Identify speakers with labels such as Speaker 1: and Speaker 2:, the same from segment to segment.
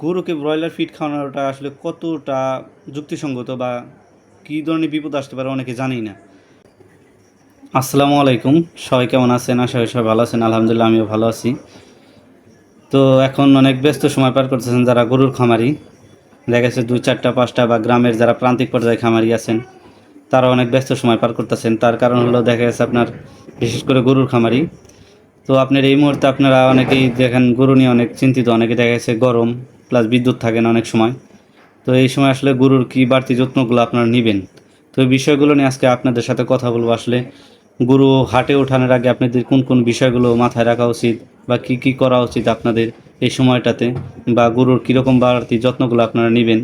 Speaker 1: গরুকে broiler feed খাওয়ানোটা আসলে কতটা যুক্তিসঙ্গত বা কী ধরনের বিপদ আসতে পারে অনেকে জানেই না। আসসালামু আলাইকুম, সবাই কেমন আছেন? আশা করি সবাই ভালো আছেন। আলহামদুলিল্লাহ আমিও ভালো আছি। তো এখন অনেক ব্যস্ত সময় পার করতেছেন যারা গরুর খামারি, দেখা যাচ্ছে 2, 4, 5টা বা গ্রামের যারা প্রান্তিক পর্যায়ে খামারি আছেন তারা অনেক ব্যস্ত সময় পার করতেছেন। তার কারণ হলো দেখা যাচ্ছে আপনার বিশেষ করে গরুর খামারি। তো আপনার এই মুহূর্তে আপনারা অনেকেই দেখেন গরু নিয়ে অনেক চিন্তিত, অনেকে দেখা যাচ্ছে গরম প্লাস বিদ্যুৎ থাকে না অনেক সময়। তো এই সময় আসলে গরুর কী বাড়তি যত্নগুলো আপনারা নেবেন, তো এই বিষয়গুলো নিয়ে আজকে আপনাদের সাথে কথা বলবো। আসলে গরু হাটে ওঠানোর আগে আপনাদের কোন কোন বিষয়গুলো মাথায় রাখা উচিত বা কি কি করা উচিত আপনাদের এই সময়টাতে, বা গরুর কীরকম বাড়তি যত্নগুলো আপনারা নেবেন।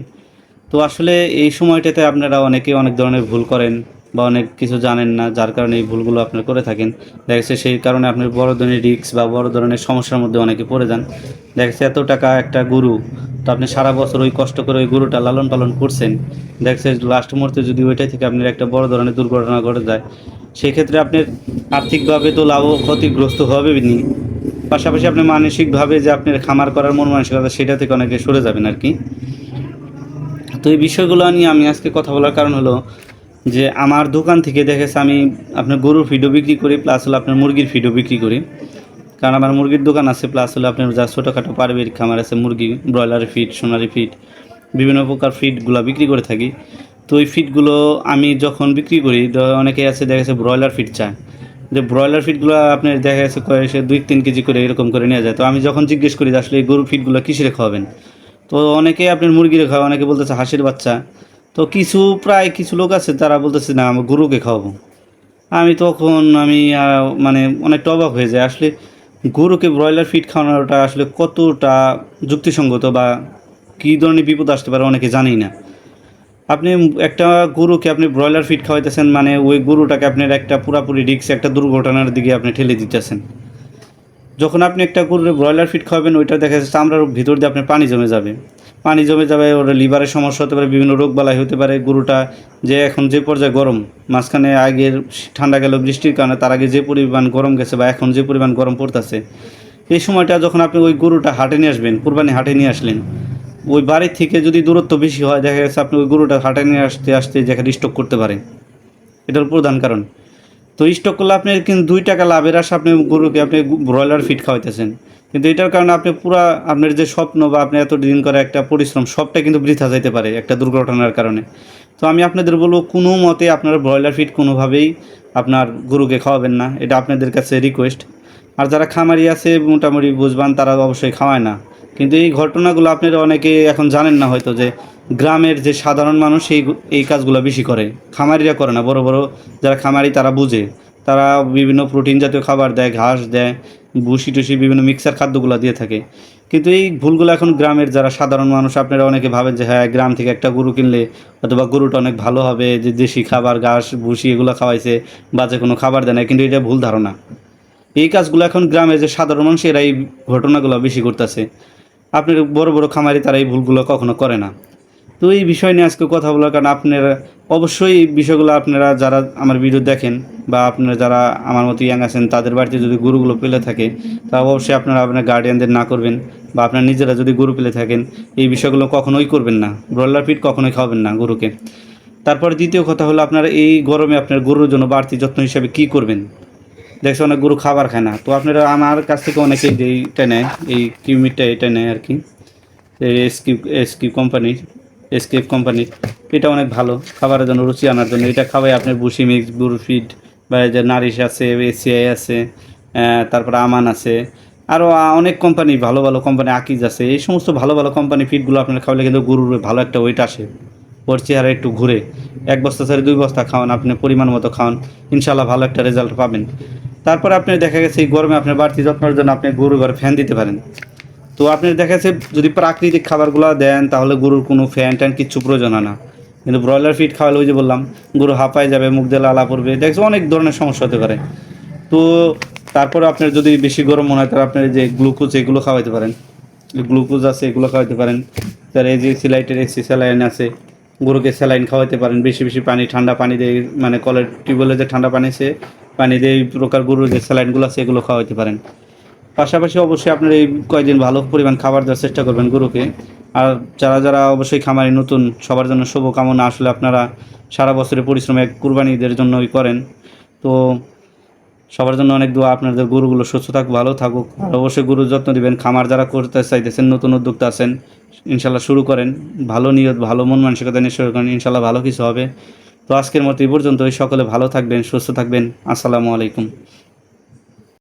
Speaker 1: তো আসলে এই সময়টাতে আপনারা অনেকে অনেক ধরনের ভুল করেন বা অনেক কিছু জানেন না, যার কারণে এই ভুলগুলো আপনারা করে থাকেন। দেখা যাচ্ছে সেই কারণে আপনার বড় ধরনের রিস্ক বা বড় ধরনের সমস্যার মধ্যে অনেকে পড়ে যান। দেখা যাচ্ছে এত টাকা একটা গরু, তো আপনি সারা বছর ওই কষ্ট করে ওই গরুটা লালন পালন করছেন, দেখা যাচ্ছে লাস্ট মুহূর্তে যদি ওইটাই থেকে আপনার একটা বড় ধরনের দুর্ঘটনা ঘটে যায়, সেই ক্ষেত্রে আপনার আর্থিকভাবে তো লাভ ক্ষতিগ্রস্ত হবেনি, পাশাপাশি আপনি মানসিকভাবে যে আপনার খামার করার মন মানসিকতা সেটা থেকে অনেকে সরে যাবেন আর কি। তো এই বিষয়গুলো নিয়ে আমি আজকে কথা বলার কারণ হলো যে আমার দোকান থেকে দেখেছে আমি আপনার গরুর ফিডও বিক্রি করি, প্লাস হলো আপনার মুরগির ফিডও বিক্রি করি। কারণ আমার মুরগির দোকান আছে, প্লাস হলো আপনার যা ছোটোখাটো পারিবারিক খামার আছে, মুরগি ব্রয়লার ফিড, সোনালি ফিড, বিভিন্ন প্রকার ফিডগুলো বিক্রি করে থাকি। তো ওই ফিডগুলো আমি যখন বিক্রি করি, অনেকেই আছে দেখা যাচ্ছে ব্রয়লার ফিড চায়, যে ব্রয়লার ফিডগুলো আপনার দেখা যাচ্ছে সে 2-3 কেজি করে এরকম করে নিয়ে যায়। তো আমি যখন জিজ্ঞেস করি যে আসলে এই গরুর ফিডগুলো কিসে খাওয়াবেন, তো অনেকেই আপনার মুরগিরে খাওয়া, অনেকে বলতেছে হাঁসের বাচ্চা। তো প্রায় কিছু লোক আছে তারা বলতেছে না আমি গরুকে খাওয়াবো। আমি মানে অনেকটা অবাক হয়ে যায়। আসলে গরুকে ব্রয়লার ফিড খাওয়ানোটা আসলে কতটা যুক্তিসঙ্গত বা কী ধরনের বিপদ আসতে পারে অনেকে জানেই না। আপনি একটা গরুকে আপনি ব্রয়লার ফিড খাওয়াইতেছেন, মানে ওই গরুটাকে আপনার একটা পুরাপুরি রিস্ক একটা দুর্ঘটনার দিকে আপনি ঠেলে দিতেছেন। যখন আপনি একটা গরুর ব্রয়লার ফিড খাওয়াবেন, ওইটা দেখা যাচ্ছে চামড়ার ভিতর দিয়ে আপনার পানি জমে যাবে, পানি জমে যাবে, ওর লিভারের সমস্যা হতে পারে, বিভিন্ন রোগবালাই হতে পারে। গরুটা যে এখন যে পর্যায়ে গরম, মাঝখানে আগের ঠান্ডা গেল বৃষ্টির কারণে, তার আগে যে পরিমাণ গরম গেছে বা এখন যে পরিমাণ গরম পড়তেছে, এই সময়টা যখন আপনি ওই গরুটা হাটে নিয়ে আসবেন, কুরবানি হাটে নিয়ে আসলেন, ওই বাড়ির থেকে যদি দূরত্ব বেশি হয়, দেখা গেছে আপনি ওই গরুটা হাটে নিয়ে আসতে আসতে যেখানে স্টক করতে পারে, এটার প্রধান কারণ। তো স্টক করলে আপনি কিন্তু 2 টাকা লাভের আশা আপনি গরুকে আপনি ব্রয়লার ফিড খাওয়াইতেছেন, কিন্তু এটার কারণে আপনি পুরা আপনার যে স্বপ্ন বা আপনি এতদিন করে একটা পরিশ্রম সবটা কিন্তু বৃথা যাইতে পারে একটা দুর্ঘটনার কারণে। তো আমি আপনাদের বলবো কোনো মতে আপনারা ব্রয়লার ফিড কোনোভাবেই আপনার গরুকে খাওয়াবেন না, এটা আপনাদের কাছে রিকোয়েস্ট। আর যারা খামারি আছে মোটামুটি বুঝবান, তারা অবশ্যই খাওয়ায় না। কিন্তু এই ঘটনাগুলো আপনারা অনেকে এখন জানেন না হয়তো, যে গ্রামের যে সাধারণ মানুষ এই কাজগুলো বেশি করে, খামারিরা করে না। বড় বড় যারা খামারি তারা বুঝে, তারা বিভিন্ন প্রোটিন জাতীয় খাবার দেয়, ঘাস দেয়, ভুসি টুসি বিভিন্ন মিক্সার খাদ্যগুলো দিয়ে থাকে। কিন্তু এই ভুলগুলো এখন গ্রামের যারা সাধারণ মানুষ, আপনারা অনেকে ভাবেন যে হ্যাঁ গ্রাম থেকে একটা গরু কিনলে অথবা গরুটা অনেক ভালো হবে, যে দেশি খাবার ঘাস ভুসি এগুলো খাওয়াইছে, বাজে কোনো খাবার দেয় না, কিন্তু এটা ভুল ধারণা। এই কাজগুলো এখন গ্রামের যে সাধারণ মানুষ এরা এই ঘটনাগুলো বেশি করতেছে। আপনার বড় বড় খামারি তারা এই ভুলগুলো কখনো করে না। তো এই বিষয় নিয়ে আজকে কথা বলার কারণ আপনারা অবশ্যই এই বিষয়গুলো আপনারা যারা আমার ভিডিও দেখেন বা আপনারা যারা আমার মতো ইয়াং আছেন, তাদের বাড়িতে যদি গরুগুলো পেলে থাকে, তা অবশ্যই আপনারা আপনার গার্ডিয়ানদের না করবেন, বা আপনার নিজেরা যদি গরু পেলে থাকেন এই বিষয়গুলো কখনোই করবেন না। ব্রয়লার ফিড কখনোই খাওয়াবেন না গরুকে। তারপরে দ্বিতীয় কথা হলো, আপনারা এই গরমে আপনার গরুর জন্য বাড়তি যত্ন হিসাবে কী করবেন। দেখছি অনেক গরু খাবার খায় না, তো আপনারা আমার কাছ থেকে অনেকেই এইটা নেয়, এই কিউমিটটা এটা নেয় আর কি, এসকিপ কোম্পানির। এটা অনেক ভালো খাবারের জন্য, রুচি আনার জন্য। এটা খাওয়াই আপনার বুসি মিক্স গরু ফিড, বা যে নারিশ আছে, এসিআই আছে, তারপরে আমান আছে, আরও অনেক কোম্পানি, ভালো ভালো কোম্পানি, আকিজ আছে। এই সমস্ত ভালো ভালো কোম্পানি ফিডগুলো আপনার খাওয়ালে কিন্তু গরুর ভালো একটা ওয়েট আসে, ওর চেহারা একটু ঘুরে। 1 বস্তা ছেড়ে 2 বস্তা খাওয়ান, আপনি পরিমাণ মতো খাওয়ান, ইনশাল্লাহ ভালো একটা রেজাল্ট পাবেন। তারপরে আপনি দেখা গেছে এই গরমে আপনার বাড়তি যত্নের জন্য আপনি গরু ঘরে ফ্যান দিতে পারেন। তো আপনি দেখা যাচ্ছে যদি প্রাকৃতিক খাবারগুলো দেন তাহলে গরুর কোনো ফ্যান ট্যান কিচ্ছু প্রয়োজন হয় না। কিন্তু ব্রয়লার ফিড খাওয়ালে ওই যে বললাম, গরু হাঁপায় যাবে, মুখ দিয়ে লালা পড়বে, দেখছি অনেক ধরনের সমস্যা হতে পারে। তো তারপরে আপনার যদি বেশি গরম মনে হয় তাহলে আপনার যে গ্লুকোজ এগুলো খাওয়াইতে পারেন, গ্লুকোজ আছে এগুলো খাওয়াইতে পারেন। তার এই যে সিলাইটের এসি স্যালাইন আছে, গরুকে স্যালাইন খাওয়াইতে পারেন। বেশি বেশি পানি, ঠান্ডা পানি দিয়ে, মানে কলের টিউবওয়েলে যে ঠান্ডা পানি আছে পানি দিয়ে এই প্রকার গরুর যে স্যালাইনগুলো আছে এগুলো খাওয়াইতে পারেন। পাশাপাশি অবশ্যই আপনার এই কয়েকদিন ভালো পরিমাণ খাবার দেওয়ার চেষ্টা করবেন গরুকে, আর যারা অবশ্যই খামারি নতুন, সবার জন্য শুভকামনা। আসলে আপনারা সারা বছরের পরিশ্রম এক কুরবানি ঈদের জন্যই করেন। তো সবার জন্য অনেক দোয়া, আপনাদের গরুগুলো সুস্থ থাকুক, ভালো থাকুক। আর অবশ্যই গরুর যত্ন দিবেন। খামার যারা করতে চাইতেছেন, নতুন উদ্যোক্তা আছেন, ইনশাল্লাহ শুরু করেন। ভালো নিয়ত, ভালো মন মানসিকতা নিয়ে শুরু করেন, ইনশাল্লাহ ভালো কিছু হবে। তো আজকের মতো এই পর্যন্তই। সকলে ভালো থাকবেন, সুস্থ থাকবেন। আসসালামু আলাইকুম।